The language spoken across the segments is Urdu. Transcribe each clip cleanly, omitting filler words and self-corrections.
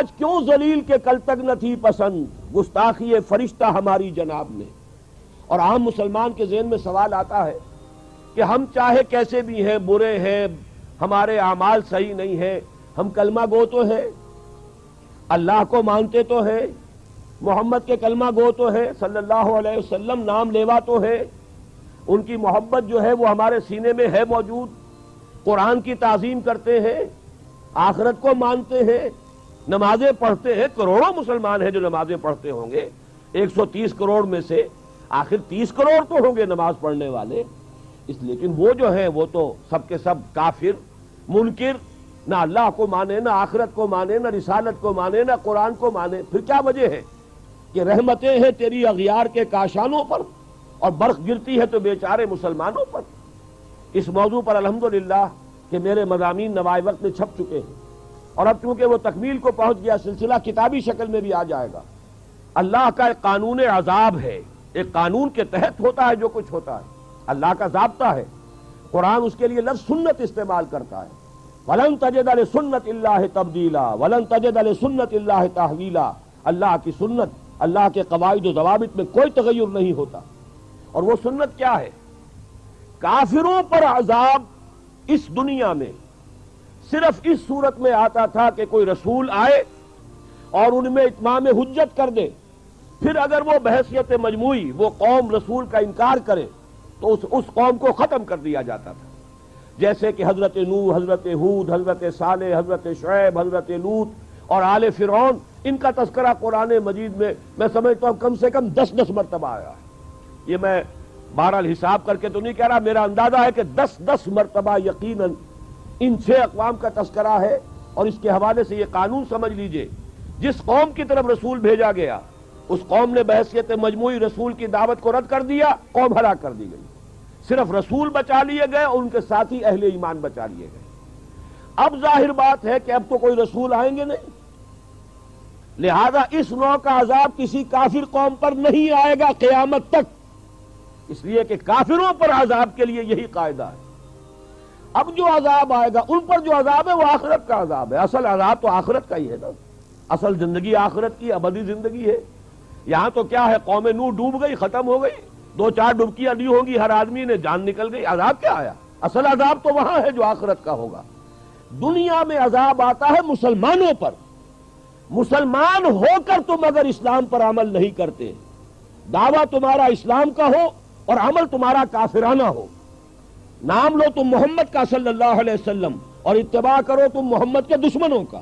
آج کیوں ذلیل کے کل تک نہ تھی پسند گستاخی فرشتہ ہماری جناب نے. اور عام مسلمان کے ذہن میں سوال آتا ہے کہ ہم چاہے کیسے بھی ہیں، برے ہیں، ہمارے اعمال صحیح نہیں ہیں، ہم کلمہ گو تو ہیں، اللہ کو مانتے تو ہیں، محمد کے کلمہ گو تو ہیں، صلی اللہ علیہ وسلم نام لیوا تو ہے، ان کی محبت جو ہے وہ ہمارے سینے میں ہے موجود، قرآن کی تعظیم کرتے ہیں، آخرت کو مانتے ہیں، نمازیں پڑھتے ہیں. کروڑوں مسلمان ہیں جو نمازیں پڑھتے ہوں گے، 130 کروڑ میں سے آخر 30 کروڑ تو ہوں گے نماز پڑھنے والے. لیکن وہ جو ہیں وہ تو سب کے سب کافر، منکر، نہ اللہ کو مانے، نہ آخرت کو مانے، نہ رسالت کو مانے، نہ قرآن کو مانے. پھر کیا وجہ ہے کہ رحمتیں ہیں تیری اغیار کے کاشانوں پر اور برق گرتی ہے تو بیچارے مسلمانوں پر. اس موضوع پر الحمدللہ کہ میرے مضامین نوائے وقت میں چھپ چکے ہیں، اور اب چونکہ وہ تکمیل کو پہنچ گیا سلسلہ کتابی شکل میں بھی آ جائے گا. اللہ کا ایک قانون عذاب ہے، ایک قانون کے تحت ہوتا ہے جو کچھ ہوتا ہے، اللہ کا ضابطہ ہے. قرآن اس کے لیے لفظ سنت استعمال کرتا ہے. وَلَن تَجِدَ لِسُنَّتِ اللَّهِ تَبْدِيلًا وَلَن تَجِدَ لِسُنَّتِ اللَّهِ تَحْوِيلًا. اللہ کی سنت، اللہ کے قواعد و ضوابط میں کوئی تغیر نہیں ہوتا. اور وہ سنت کیا ہے؟ کافروں پر عذاب اس دنیا میں صرف اس صورت میں آتا تھا کہ کوئی رسول آئے اور ان میں اتمام حجت کر دے. پھر اگر وہ بحیثیت مجموعی وہ قوم رسول کا انکار کرے تو اس قوم کو ختم کر دیا جاتا تھا. جیسے کہ حضرت نوح، حضرت ہود، حضرت صالح، حضرت شعیب، حضرت لوط اور آل فرعون، ان کا تذکرہ قرآن مجید میں سمجھتا ہوں کم سے کم 10 مرتبہ آیا ہے. یہ میں بہرحال حساب کر کے تو نہیں کہہ رہا، میرا اندازہ ہے کہ 10 مرتبہ یقیناً ان 6 اقوام کا تذکرہ ہے. اور اس کے حوالے سے یہ قانون سمجھ لیجئے، جس قوم کی طرف رسول بھیجا گیا اس قوم نے بحیثیت مجموعی رسول کی دعوت کو رد کر دیا، قوم ہلاک کر دی گئی. صرف رسول بچا لیے گئے اور ان کے ساتھی اہل ایمان بچا لیے گئے. اب ظاہر بات ہے کہ اب تو کوئی رسول آئیں گے نہیں، لہذا اس نوع کا عذاب کسی کافر قوم پر نہیں آئے گا قیامت تک، اس لیے کہ کافروں پر عذاب کے لیے یہی قاعدہ ہے. اب جو عذاب آئے گا ان پر جو عذاب ہے وہ آخرت کا عذاب ہے. اصل عذاب تو آخرت کا ہی ہے نا، اصل زندگی آخرت کی ابدی زندگی ہے. یہاں تو کیا ہے، قوم نوح ڈوب گئی، ختم ہو گئی، 2-4 ڈبکیاں دی ہوں گی، ہر آدمی نے جان نکل گئی. عذاب کیا آیا؟ اصل عذاب تو وہاں ہے جو آخرت کا ہوگا. دنیا میں عذاب آتا ہے مسلمانوں پر. مسلمان ہو کر تم اگر اسلام پر عمل نہیں کرتے، دعویٰ تمہارا اسلام کا ہو اور عمل تمہارا کافرانہ ہو، نام لو تم محمد کا صلی اللہ علیہ وسلم اور اتباع کرو تم محمد کے دشمنوں کا،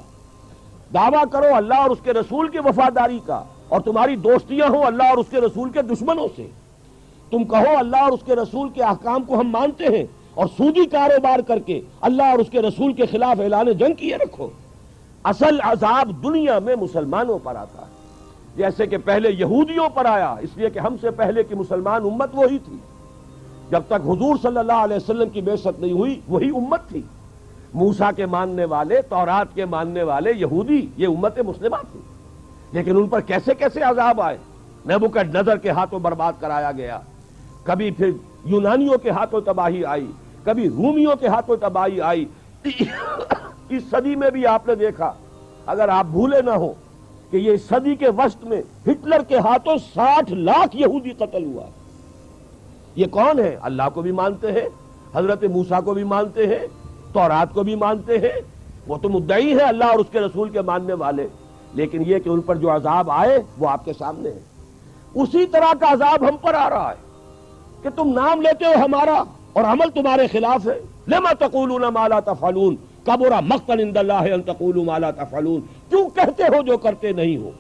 دعویٰ کرو اللہ اور اس کے رسول کی وفاداری کا اور تمہاری دوستیاں ہوں اللہ اور اس کے رسول کے دشمنوں سے، تم کہو اللہ اور اس کے رسول کے احکام کو ہم مانتے ہیں اور سودی کاروبار کر کے اللہ اور اس کے رسول کے خلاف اعلان جنگ کیے رکھو. اصل عذاب دنیا میں مسلمانوں پر آتا ہے، جیسے کہ پہلے یہودیوں پر آیا، اس لیے کہ ہم سے پہلے کی مسلمان امت وہی تھی. جب تک حضور صلی اللہ علیہ وسلم کی بعثت نہیں ہوئی وہی امت تھی. موسیٰ کے ماننے والے، تورات کے ماننے والے یہودی، یہ امت مسلمہ تھی. لیکن ان پر کیسے کیسے عذاب آئے. نبوکدنضر کے ہاتھوں برباد کرایا گیا، کبھی پھر یونانیوں کے ہاتھوں تباہی آئی، کبھی رومیوں کے ہاتھوں تباہی آئی. اس صدی میں بھی آپ نے دیکھا، اگر آپ بھولے نہ ہو کہ یہ صدی کے وسط میں ہٹلر کے ہاتھوں 60 لاکھ یہودی قتل ہوا. یہ کون ہے؟ اللہ کو بھی مانتے ہیں، حضرت موسیٰ کو بھی مانتے ہیں، تورات کو بھی مانتے ہیں، وہ تو مدعی ہیں اللہ اور اس کے رسول کے ماننے والے. لیکن یہ کہ ان پر جو عذاب آئے وہ آپ کے سامنے ہے. اسی طرح کا عذاب ہم پر آ رہا ہے کہ تم نام لیتے ہو ہمارا اور عمل تمہارے خلاف ہے. لما تقولون ما لا تفعلون کبر مقتا عند اللہ ان تقولوا ما لا تفعلون. کیوں کہتے ہو جو کرتے نہیں ہو؟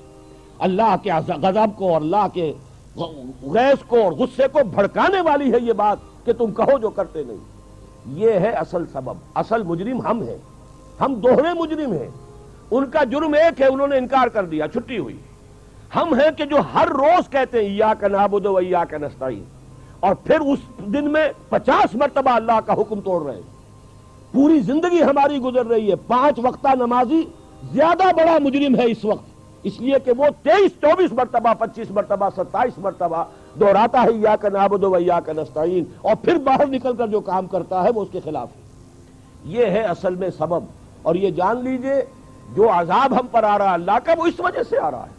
اللہ کے غضب کو اور اللہ کے غیظ کو اور غصے کو بھڑکانے والی ہے یہ بات کہ تم کہو جو کرتے نہیں. یہ ہے اصل سبب. اصل مجرم ہم ہیں، ہم دوہرے مجرم ہیں. ان کا جرم ایک ہے، انہوں نے انکار کر دیا، چھٹی ہوئی. ہم ہیں کہ جو ہر روز کہتے ہیں ایاک نعبد و ایاک نستعین، اور پھر اس دن میں 50 مرتبہ اللہ کا حکم توڑ رہے ہیں. پوری زندگی ہماری گزر رہی ہے. 5 وقتہ نمازی زیادہ بڑا مجرم ہے اس وقت، اس لیے کہ وہ 23-24 مرتبہ 25 مرتبہ 27 مرتبہ دہراتا ہے ایاک نعبد و ایاک نستعین، اور پھر باہر نکل کر جو کام کرتا ہے وہ اس کے خلاف ہے. یہ ہے اصل میں سبب. اور یہ جان لیجئے جو عذاب ہم پر آ رہا ہے اللہ کا وہ اس وجہ سے آ رہا ہے.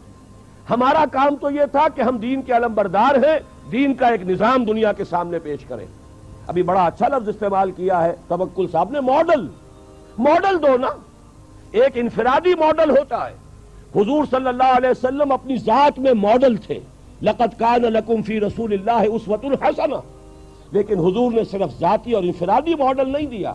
ہمارا کام تو یہ تھا کہ ہم دین کے علمبردار ہیں، دین کا ایک نظام دنیا کے سامنے پیش کریں. ابھی بڑا اچھا لفظ استعمال کیا ہے توکل صاحب نے، ماڈل دو نا. ایک انفرادی ماڈل ہوتا ہے. حضور صلی اللہ علیہ وسلم اپنی ذات میں ماڈل تھے، لقد کان لکم فی رسول اللہ اسوۃ حسنہ. لیکن حضور نے صرف ذاتی اور انفرادی ماڈل نہیں دیا،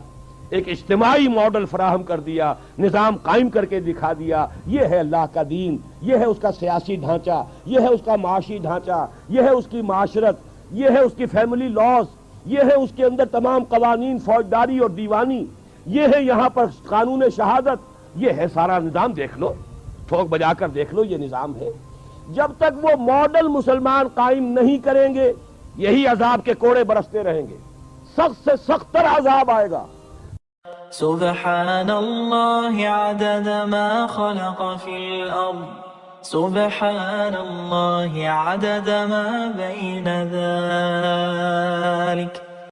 ایک اجتماعی ماڈل فراہم کر دیا، نظام قائم کر کے دکھا دیا. یہ ہے اللہ کا دین، یہ ہے اس کا سیاسی ڈھانچہ، یہ ہے اس کا معاشی ڈھانچہ، یہ ہے اس کی معاشرت، یہ ہے اس کی فیملی لاز، یہ ہے اس کے اندر تمام قوانین فوجداری اور دیوانی، یہ ہے یہاں پر قانون شہادت. یہ ہے سارا نظام. دیکھ لو، ٹھوک بجا کر دیکھ لو، یہ نظام ہے. جب تک وہ ماڈل مسلمان قائم نہیں کریں گے یہی عذاب کے کوڑے برستے رہیں گے. سخت سے سخت تر عذاب آئے گا. سبحان اللہ عدد ما خلق فی الارض سبحان اللہ عدد ما بین ذلك